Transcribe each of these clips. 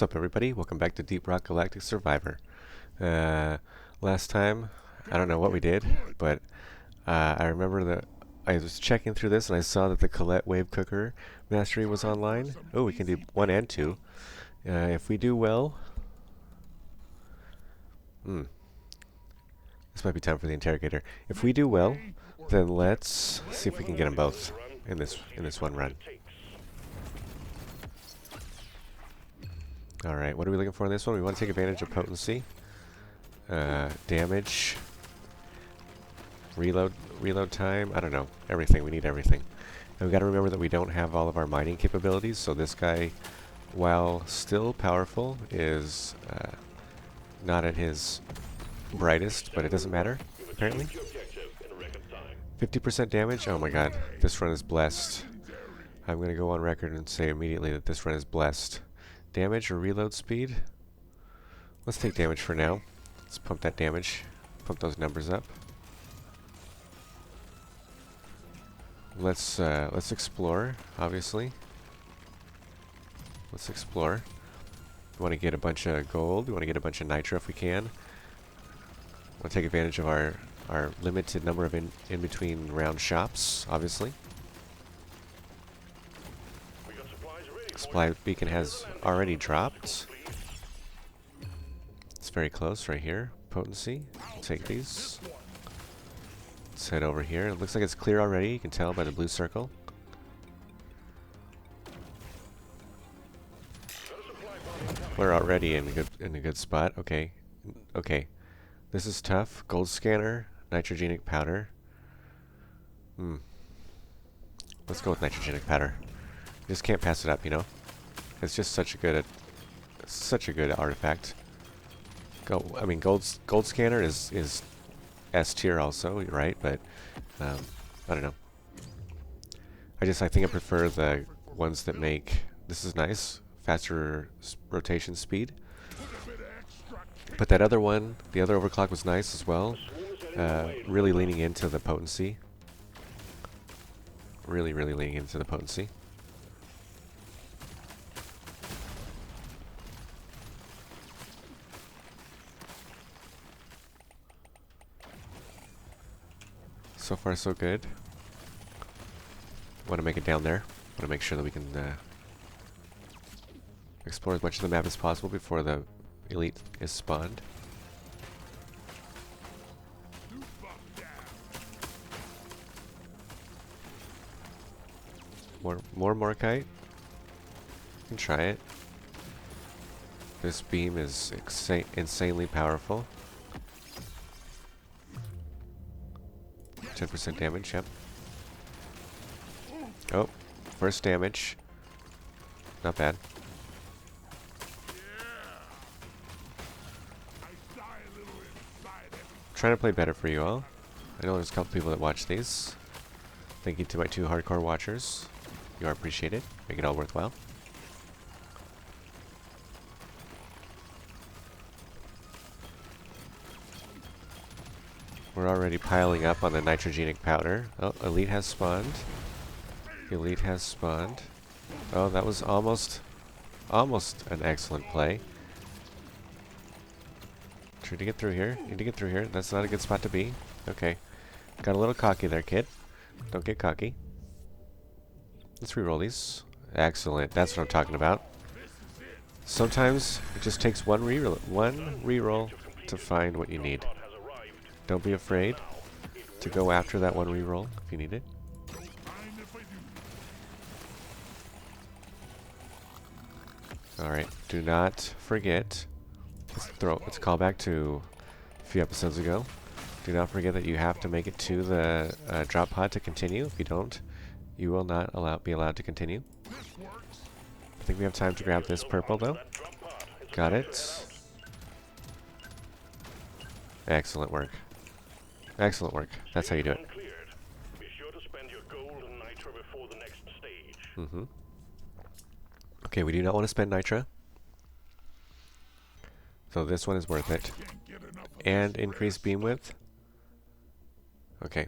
What's up, everybody? Welcome back to Deep Rock Galactic Survivor. Last time, I don't know what we did, but I remember that I was checking through this and I saw that the Collette Wave Cooker Mastery was online. Oh, we can do 1 and 2. If we do well... This might be time for the interrogator. If we do well, then let's see if we can get them both in this one run. Alright, what are we looking for in this one? We want to take advantage of potency, damage, reload time, I don't know, everything. We need everything. And we got to remember that we don't have all of our mining capabilities, so this guy, while still powerful, is not at his brightest, but it doesn't matter, apparently. 50% damage? Oh my god, this run is blessed. I'm going to go on record and say immediately that this run is blessed. Damage or reload speed? Let's take damage for now. Let's pump that damage. Pump those numbers up. Let's explore, obviously. Let's explore. We want to get a bunch of gold. We want to get a bunch of nitro if we can. We want to take advantage of our limited number of in-between round shops, obviously. Supply beacon has already dropped. It's very close right here. Potency. We'll take these. Let's head over here. It looks like it's clear already. You can tell by the blue circle. We're already in a good spot. Okay. Okay. This is tough. Gold scanner, nitrogenic powder. Let's go with nitrogenic powder. Just can't pass it up, you know. It's just such a good artifact. I mean, gold scanner is S tier also, right? But I don't know. I think I prefer the ones that make. This is nice, faster rotation speed. But that other one, the other overclock was nice as well. Really leaning into the potency. Really leaning into the potency. So far, so good. Want to make it down there. Want to make sure that we can explore as much of the map as possible before the elite is spawned. More Morkite. You can try it. This beam is insanely powerful. 10% damage, yep. Oh, first damage. Not bad. Trying to play better for you all. I know there's a couple people that watch these. Thank you to my 2 hardcore watchers. You are appreciated. Make it all worthwhile. We're already piling up on the nitrogenic powder. Oh, elite has spawned. Elite has spawned. Oh, that was almost an excellent play. Try to get through here. Need to get through here. That's not a good spot to be. Okay. Got a little cocky there, kid. Don't get cocky. Let's reroll these. Excellent. That's what I'm talking about. Sometimes it just takes one reroll to find what you need. Don't be afraid to go after that one reroll if you need it. Alright, do not forget. Let's call back to a few episodes ago. Do not forget that you have to make it to the drop pod to continue. If you don't, you will not be allowed to continue. I think we have time to grab this purple though. Got it. Excellent work. Excellent work. That's how you do it. Okay, we do not want to spend nitro. So this one is worth it. And increase beam width. Okay.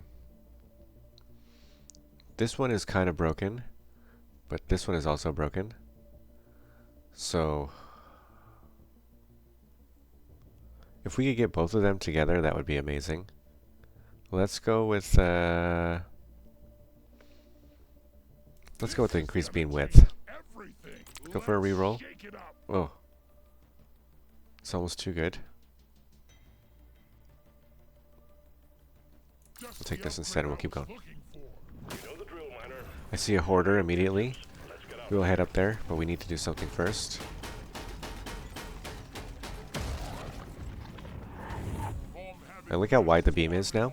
This one is kind of broken, but this one is also broken. So If we could get both of them together, that would be amazing. Let's go with the increased beam width. Go for a reroll. Oh, it's almost too good. We'll take this instead and we'll keep going. I see a hoarder immediately. We'll head up there, but we need to do something first. And look how wide the beam is now.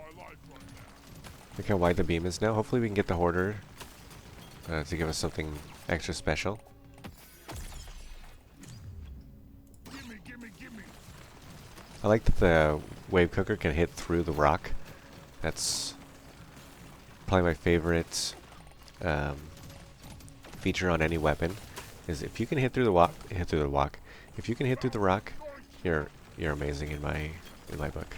Look how wide the beam is now. Hopefully we can get the hoarder to give us something extra special. I like that the wave cooker can hit through the rock. That's probably my favorite feature on any weapon. Is if you can hit through the rock, If you can hit through the rock, you're amazing in my book.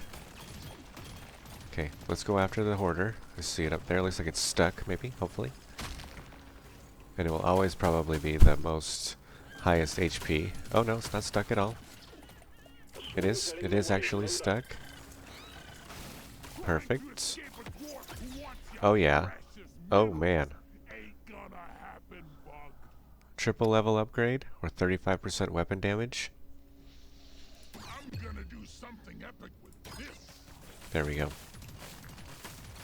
Okay, let's go after the hoarder. I see it up there. Looks like it's stuck, maybe, hopefully. And it will always probably be the most highest HP. Oh no, it's not stuck at all. It is actually stuck. Perfect. Oh yeah. Oh man. Triple level upgrade or 35% weapon damage. There we go.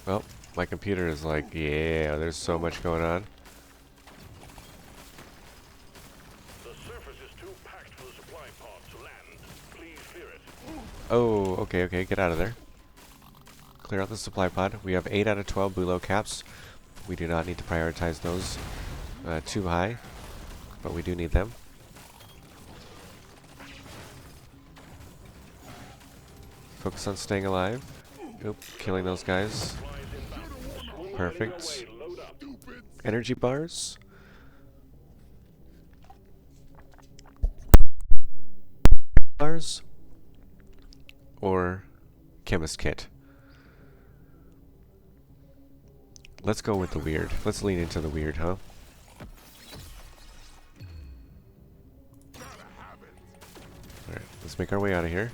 Well, my computer is like, yeah, there's so much going on. The surface is too packed for the supply pod to land. Please clear it. Oh, okay, get out of there. Clear out the supply pod. We have 8 out of 12 bulo caps. We do not need to prioritize those too high, but we do need them. Focus on staying alive. Oop, killing those guys. Perfect. Energy bars. Bars. Or chemist kit. Let's go with the weird. Let's lean into the weird, huh? Alright, let's make our way out of here.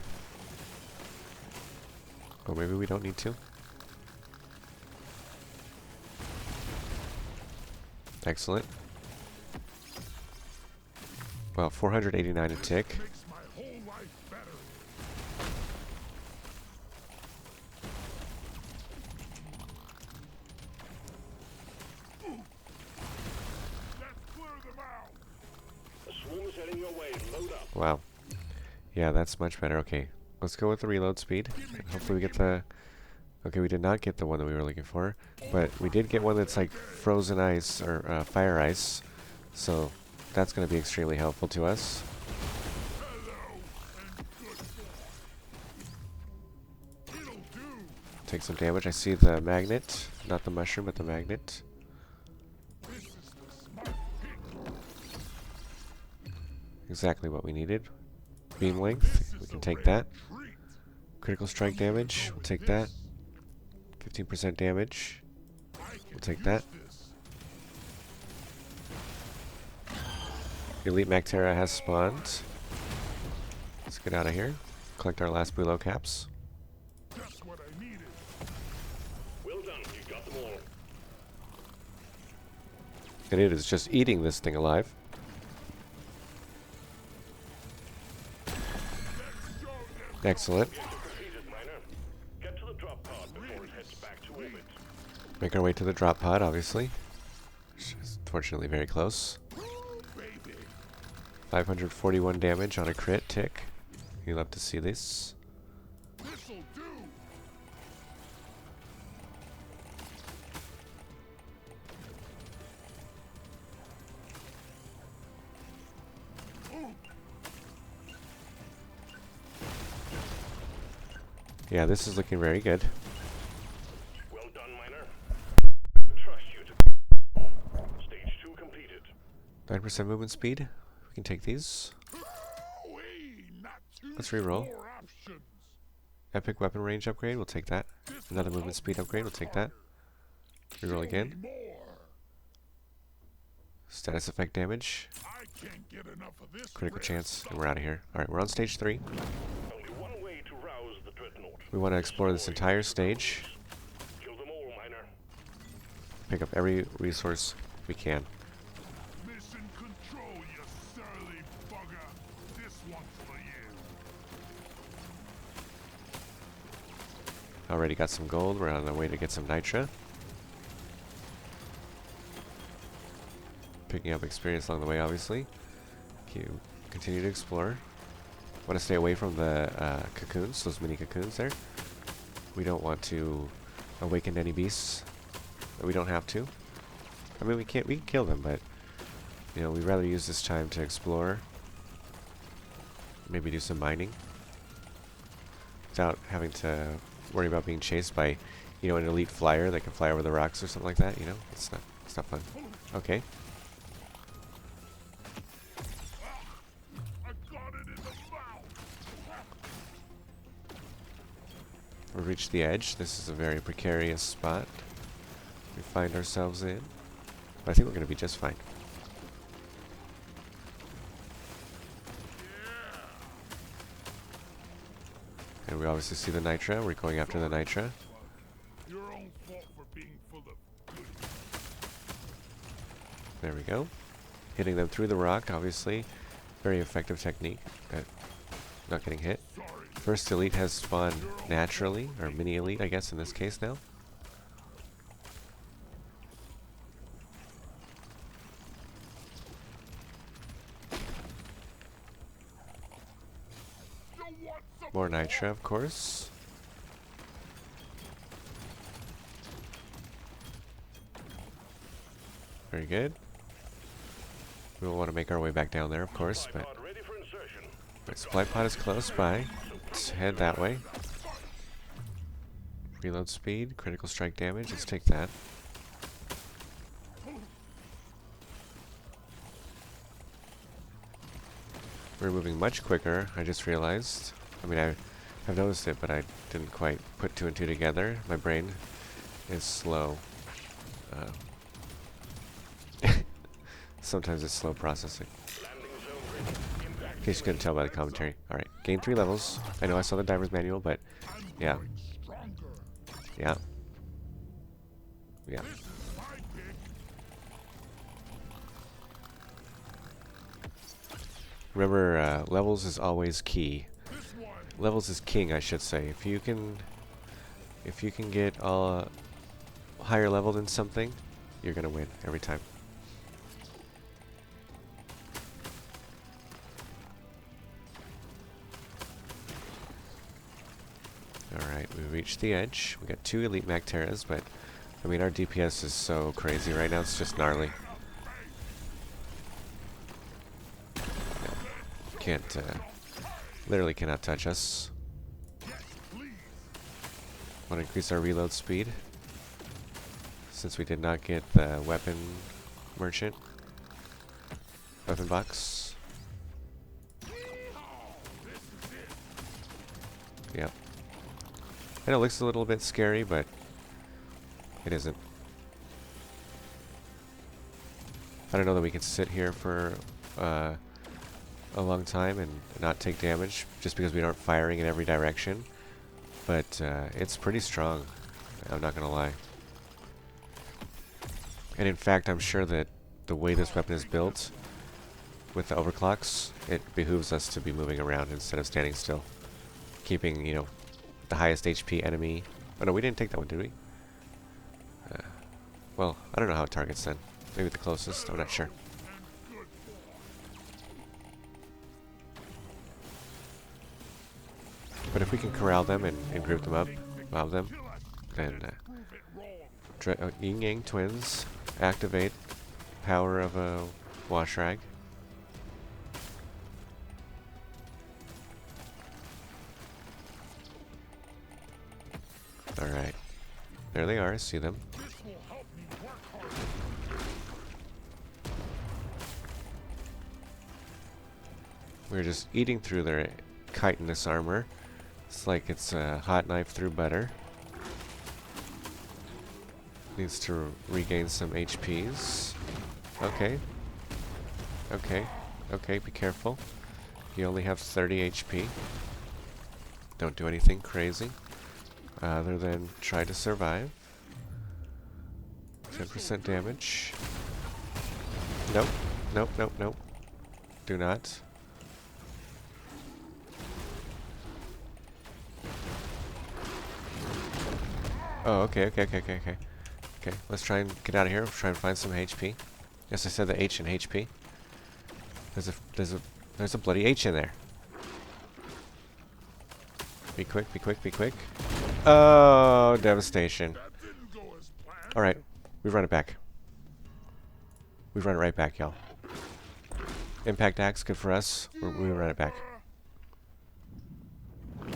Oh, maybe we don't need to. Excellent. Well, 489 a tick. Wow. Yeah, that's much better. Okay, let's go with the reload speed. Hopefully we get the... Okay, we did not get the one that we were looking for, but we did get one that's like frozen ice, or fire ice, so that's going to be extremely helpful to us. Take some damage. I see the magnet, not the mushroom, but the magnet. Exactly what we needed. Beam length, we can take that. Critical strike damage, we'll take that. 15% damage, we'll take that. Elite Mactera has spawned. Let's get out of here. Collect our last bulo caps. Well done, you got them all. And it is just eating this thing alive. Excellent. Make our way to the drop pod, obviously. Which is fortunately very close. 541 damage on a crit tick. You love to see this. Yeah, this is looking very good. Well done, miner. Trust you to stage 2 completed. 9% movement speed. We can take these. Let's reroll. Epic weapon range upgrade, we'll take that. Another movement speed upgrade, we'll take that. Reroll again. Status effect damage. Critical chance, and we're out of here. Alright, we're on stage 3. Only one way to run We want to explore this entire stage. Kill them all, miner. Pick up every resource we can. Mission control, you surly bugger. This one's for you. Already got some gold. We're on our way to get some nitra. Picking up experience along the way, obviously. Continue to explore. Want to stay away from the cocoons, those mini cocoons there. We don't want to awaken any beasts. We don't have to. I mean, we can kill them, but you know, we'd rather use this time to explore. Maybe do some mining without having to worry about being chased by, you know, an elite flyer that can fly over the rocks or something like that. You know, it's not fun. Okay. We've reached the edge. This is a very precarious spot we find ourselves in. But I think we're going to be just fine. And we obviously see the nitra. We're going after the nitra. Your own fault for being full of goodies. There we go. Hitting them through the rock, obviously. Very effective technique at not getting hit. First elite has spawned naturally, or mini elite, I guess, in this case now. More nitra, of course. Very good. We will want to make our way back down there, of course, but Ready for insertion. my supply pod is close by. Let's head that way. Reload speed, critical strike damage. Let's take that. We're moving much quicker, I just realized. I mean, I've noticed it, but I didn't quite put two and two together. My brain is slow. Sometimes it's slow processing. Landing zone ready. Impact. In case you couldn't tell by the commentary. Alright, gain 3 levels. I know I saw the diver's manual, but yeah. Yeah. Yeah. Remember, levels is always key. Levels is king, I should say. If you can get higher level than something, you're gonna win every time. Alright, we reached the edge. We got 2 elite Macteras, but I mean, our DPS is so crazy right now, it's just gnarly. Can't, literally cannot touch us. Want to increase our reload speed, since we did not get the weapon merchant. Weapon box. Yep. I know it looks a little bit scary, but it isn't. I don't know that we could sit here for a long time and not take damage just because we aren't firing in every direction, but it's pretty strong, I'm not gonna lie. And in fact, I'm sure that the way this weapon is built with the overclocks, it behooves us to be moving around instead of standing still, keeping, you know, the highest HP enemy. Oh no, we didn't take that one, did we? Well, I don't know how it targets then. Maybe the closest, I'm not sure. But if we can corral them and group them up, mob them, then Yin Yang Twins, activate power of a wash rag. Alright. There they are, I see them. We're just eating through their chitinous armor. It's like it's a hot knife through butter. Needs to regain some HPs. Okay. Okay. Okay, be careful. You only have 30 HP. Don't do anything crazy. other than try to survive. 10% damage. Nope. Nope, nope, nope. Do not. Oh, okay, okay, okay, okay, okay. Okay, let's try and get out of here. Try and find some HP. Yes, I said the H in HP. There's a bloody H in there. Be quick, be quick, be quick. Oh, devastation. That didn't go as planned. Alright, we run it back. We run it right back, y'all. Impact axe, good for us. We run it back. One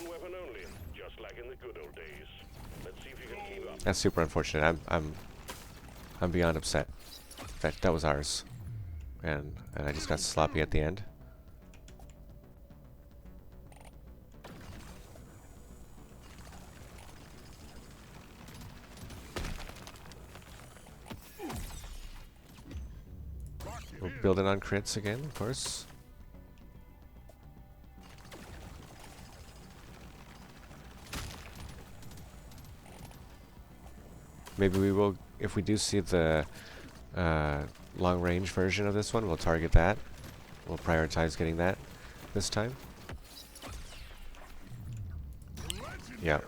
weapon only, just like in the good old days. Let's see if you can keep up. That's super unfortunate. I'm beyond upset. That was ours. And I just got sloppy at the end. We're building on crits again, of course. Maybe we will, if we do see the long-range version of this one, we'll target that. We'll prioritize getting that this time. Yeah,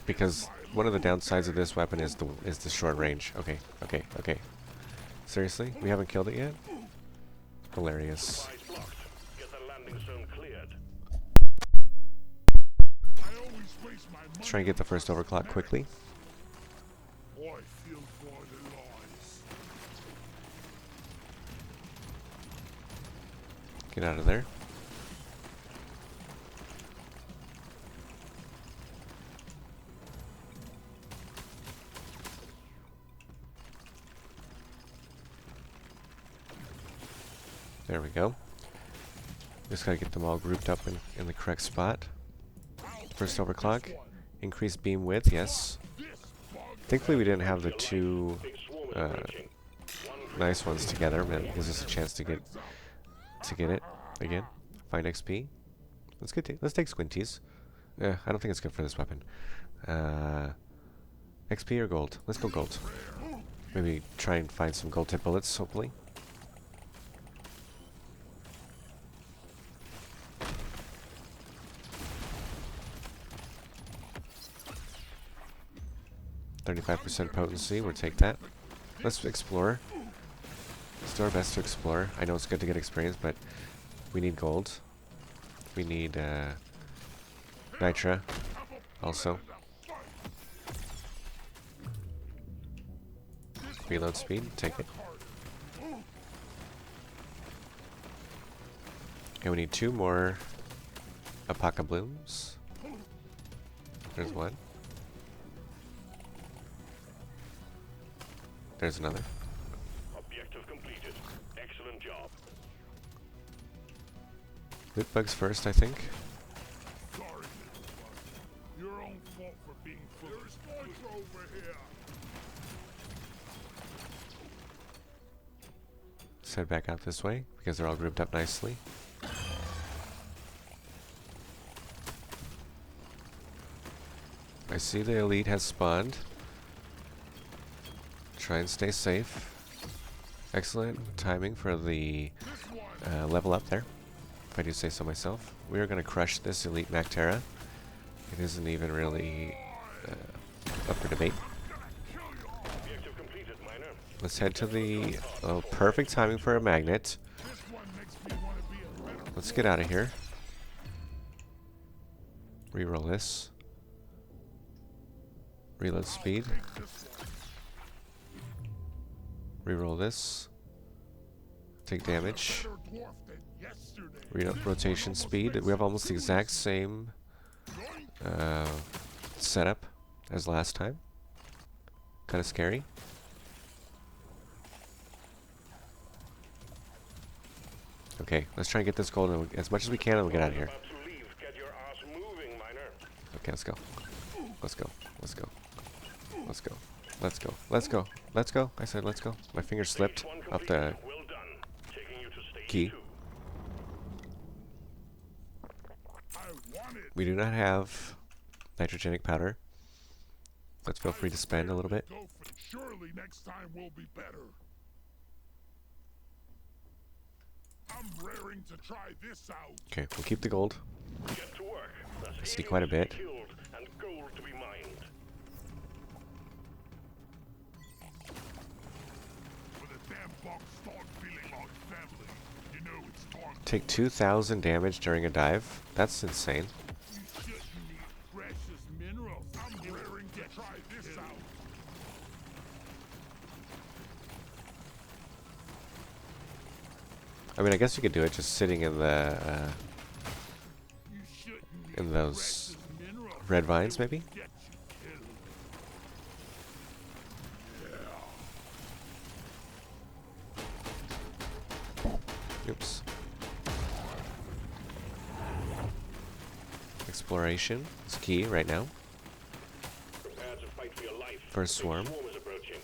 because one of the downsides of this weapon is the short range. Okay, okay, okay. Seriously, we haven't killed it yet? Hilarious. Supplies blocked. Get the landing zone cleared. I always waste my money. Let's try and get the first overclock quickly. I feel for the lies. Get out of there. There we go. Just gotta get them all grouped up in the correct spot. First overclock. Increased beam width, yes. Thankfully we didn't have the two Big swarm approaching. nice ones together, and it gives us a chance to get it again. Find XP. Let's take squinties. I don't think it's good for this weapon. XP or gold? Let's go gold. Maybe try and find some gold tip bullets, hopefully. %, potency, we'll take that. Let's explore. Let's do our best to explore. I know it's good to get experience, but we need gold. We need nitra also. Reload speed, take it. Okay, we need 2 more Apaka blooms. There's one. There's another. Objective completed. Excellent job. Loot bugs first, I think. Sorry, little one. Your own fault for being foolish. There's Nitro over here. Let's head back out this way because they're all grouped up nicely. I see the elite has spawned. Try and stay safe. Excellent timing for the level up there, if I do say so myself. We are going to crush this elite Mactera. It isn't even really up for debate. Objective completed, Miner. Let's head to the perfect timing for a magnet. This one makes me want to be a better. Let's get out of here. Reroll this. Reload speed. Reroll this. Take damage. Better dwarf than yesterday. Rotation speed. We have almost the exact same setup as last time. Kind of scary. Okay, let's try and get this gold and as much as we can and we'll get out of here. About to leave. Get your ass moving, Miner. Okay, let's go. Let's go. Let's go. Let's go. Let's go. Let's go. Let's go. I said let's go. My finger slipped Phase 1 off the completed. Well done. Taking you to stage key. 2. I want it. We do not have nitrogenic powder. Let's feel free to spend a little bit. Go for it. Surely next time will be better. I'm raring to try this out. Okay, we'll keep the gold. Get to work. There's I see aliens quite a to be bit. killed and gold to be mined. When the damn box start feeling like family, you know it's time. Take 2,000 damage during a dive. That's insane. You shouldn't need precious minerals. I'm raring to try this out. I mean, I guess you could do it just sitting in the You shouldn't need in those precious minerals. red vines, maybe. Get you killed. Oops. Exploration is key right now. Prepare to fight for your life. First The big swarm. swarm is approaching.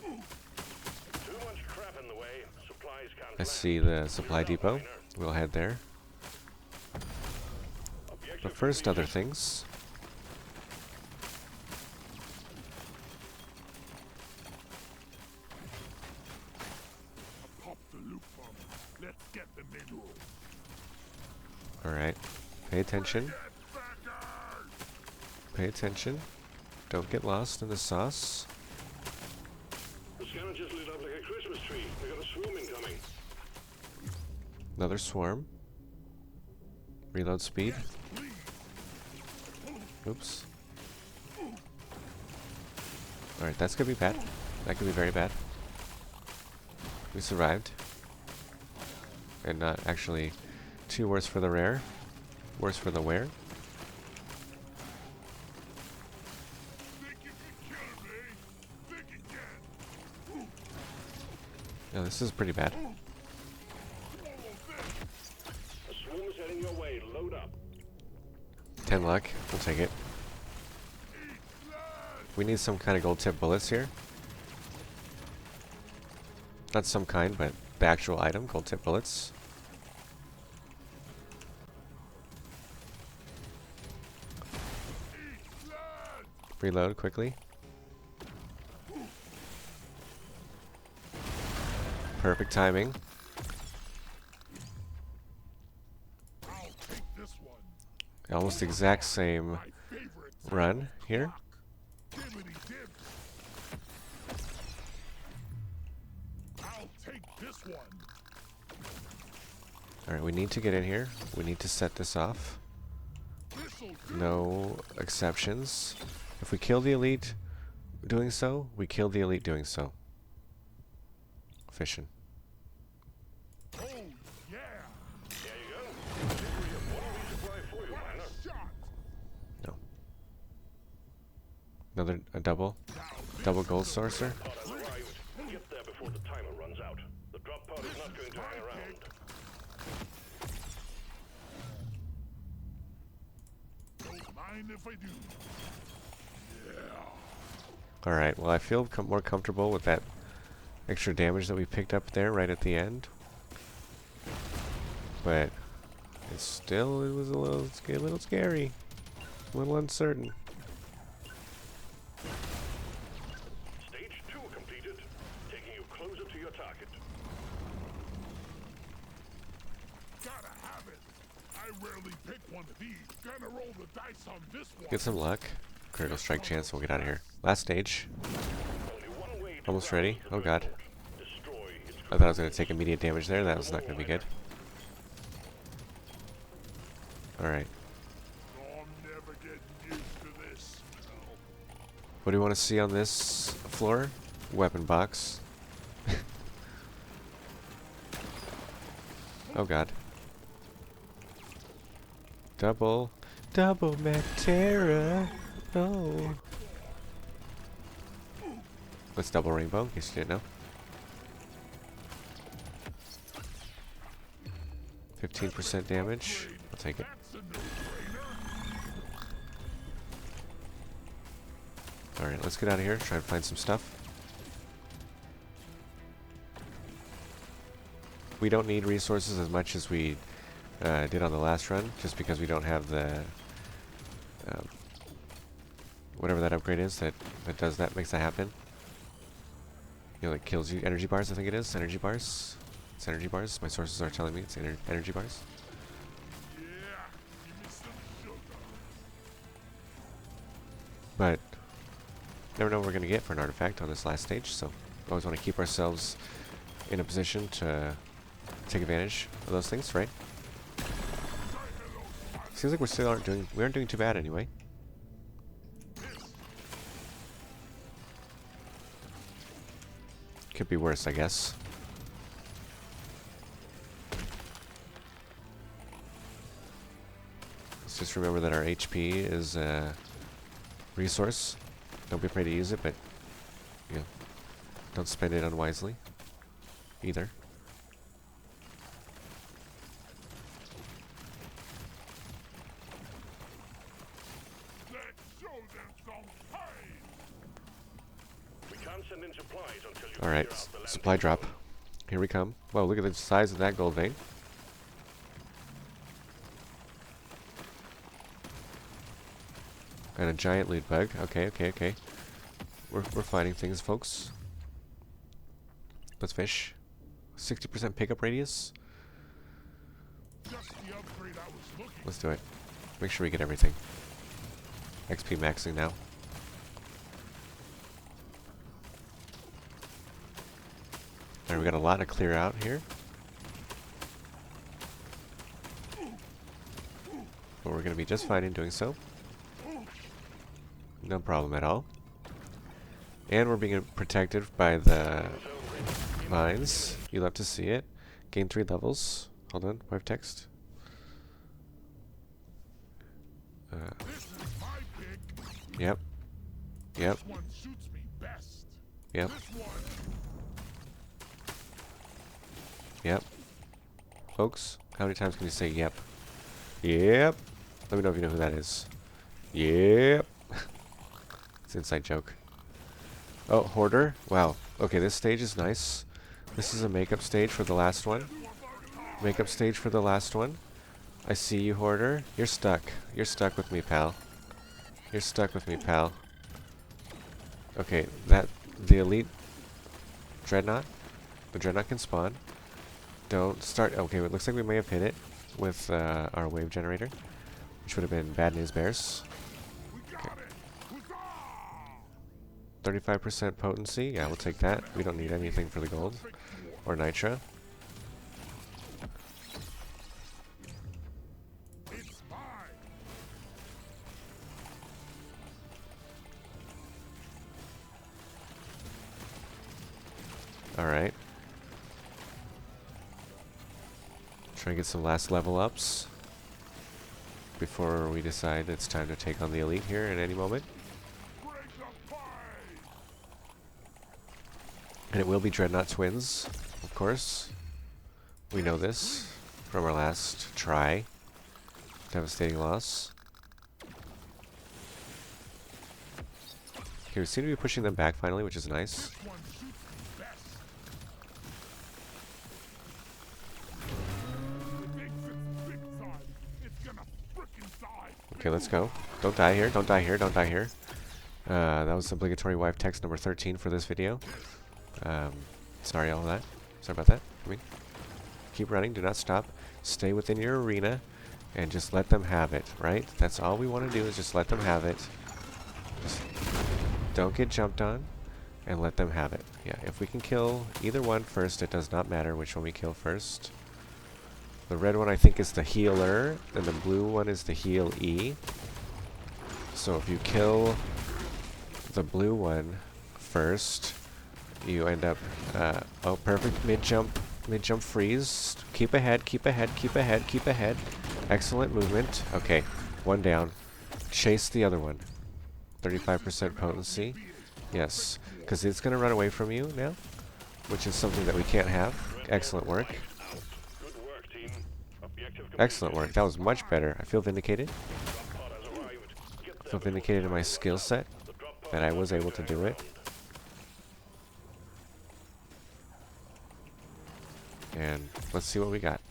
Too much crap in the way. Supplies can't I land. see the supply depot. We'll head there. Objective But first, other completed. things. Pop the loop bomb. Let's get the minerals. Alright. Pay attention. Get backers! Pay attention. Don't get lost in the sauce. The scanner just lit up like a Christmas tree. They got a swarm incoming. Another swarm. Reload speed. Please. Oops. Alright, that's gonna be bad. That could be very bad. We survived. And not actually too worse for the rare. Worse for the wear. Think you can kill me? Think again. No, this is pretty bad. Swallow this. A swarm is heading your way. Load up. 10 luck. We'll take it. Eat blood. We need some kind of gold tip bullets here. Not some kind, but the actual item, gold tip bullets. Eat blood. Reload quickly. Perfect timing. I'll take this one. Almost exact same My favorite. run here. Dibbity dibs. I'll take this one. Alright, we need to get in here. We need to set this off. This'll do. No exceptions. If we kill the elite doing so, we kill the elite doing so. Fishing. Oh, yeah. There you go. What do we supply for you, What miner? a shot. No. Another a double. Now this Double is gold the sorcerer. Pod has arrived. Get there before the timer runs out. The drop pod is not going to hang around. Don't mind if I do. Alright, well I feel more comfortable with that extra damage that we picked up there right at the end. But it was a little scary. A little uncertain. Stage 2 completed. Taking you closer to your target. Gotta have it. I rarely pick one of these. Gonna roll the dice on this one. Get some luck. Critical strike chance, we'll get out of here. Last stage. Only one way to Almost rouse ready. the Oh god. threshold. Destroy its I thought I was going to take immediate damage there. That was not going to be good. Alright. I'm never getting used to this. What do you want to see on this floor? Weapon box. Oh god. Double Matera. Oh. Let's double rainbow, in case you didn't know. 15% damage. I'll take it. That's a no-brainer. Alright, let's get out of here. Try and find some stuff. We don't need resources as much as we did on the last run, just because we don't have the whatever that upgrade is that does that, makes that happen. You know, that kills you. Energy bars, I think it is. Energy bars. It's energy bars. My sources are telling me it's energy bars. Yeah, give me some sugar. But never know what we're going to get for an artifact on this last stage, so always want to keep ourselves in a position to take advantage of those things, right? Seems like we aren't doing too bad anyway. Could be worse, I guess. Let's just remember that our HP is a resource. Don't be afraid to use it, but you know, don't spend it unwisely either. Let's show them some pain. We can't send in supplies until you Alright, clear out the supply landing drop. zone. Here we come. Whoa, look at the size of that gold vein. And a giant loot bug. Okay, okay, okay. We're finding things, folks. Let's fish. 60% pickup radius. Just the upgrade I was looking. Let's do it. Make sure we get everything. XP maxing now. Alright, we got a lot to clear out here. But we're going to be just fine in doing so. No problem at all. And we're being protected by the mines. You love to see it. Gain 3 levels. Hold on, wipe text. This is my pick. Yep. Yep. This one suits me best. Yep. This one. Yep. Folks, how many times can you say yep? Yep. Let me know if you know who that is. Yep. It's an inside joke. Oh, Hoarder. Wow. Okay, this stage is nice. This is a makeup stage for the last one. Makeup stage for the last one. I see you, Hoarder. You're stuck. You're stuck with me, pal. You're stuck with me, pal. Okay, the elite dreadnought. The dreadnought can spawn. Don't start. Okay, it looks like we may have hit it with our wave generator, which would have been bad news bears. We got it. Huzzah! 35% potency. Yeah, we'll take that. We don't need anything for the gold or nitro. It's mine. All right. Try and get some last level ups before we decide it's time to take on the elite here at any moment. Break the pie. And it will be Dreadnought Twins, of course. We know this from our last try. Devastating loss. Okay, we seem to be pushing them back finally, which is nice. This one suits me best. It thinks it's big time. It's gonna frickin' die. Okay, let's go. Don't die here, don't die here, don't die here. That was obligatory wipe text number 13 for this video. Sorry all that. Sorry about that. I mean, keep running, do not stop. Stay within your arena and just let them have it, right? That's all we want to do is just let them have it. Just don't get jumped on and let them have it. Yeah, if we can kill either one first, it does not matter which one we kill first. The red one I think is the healer, and the blue one is the heal E. So if you kill the blue one first, you end up, oh, perfect mid-jump freeze. Keep ahead, keep ahead, keep ahead, keep ahead. Excellent movement. Okay, one down. Chase the other one. 35% potency. Yes, because it's going to run away from you now, which is something that we can't have. Excellent work. Good work, team. Objective Excellent work. That was much better. I feel vindicated. drop pod has arrived. Get I feel vindicated in my skill set the drop pod that I was able to do it. And let's see what we got.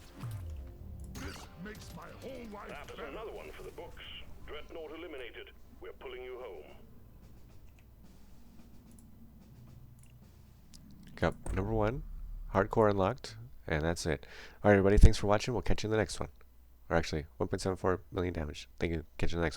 This makes my whole life That's better. another one for the books. Dreadnought eliminated. We're pulling you home. Got number 1, hardcore unlocked, and that's it. Alright everybody, thanks for watching. We'll catch you in the next one. Or actually, 1.74 million damage. Thank you. Catch you in the next one.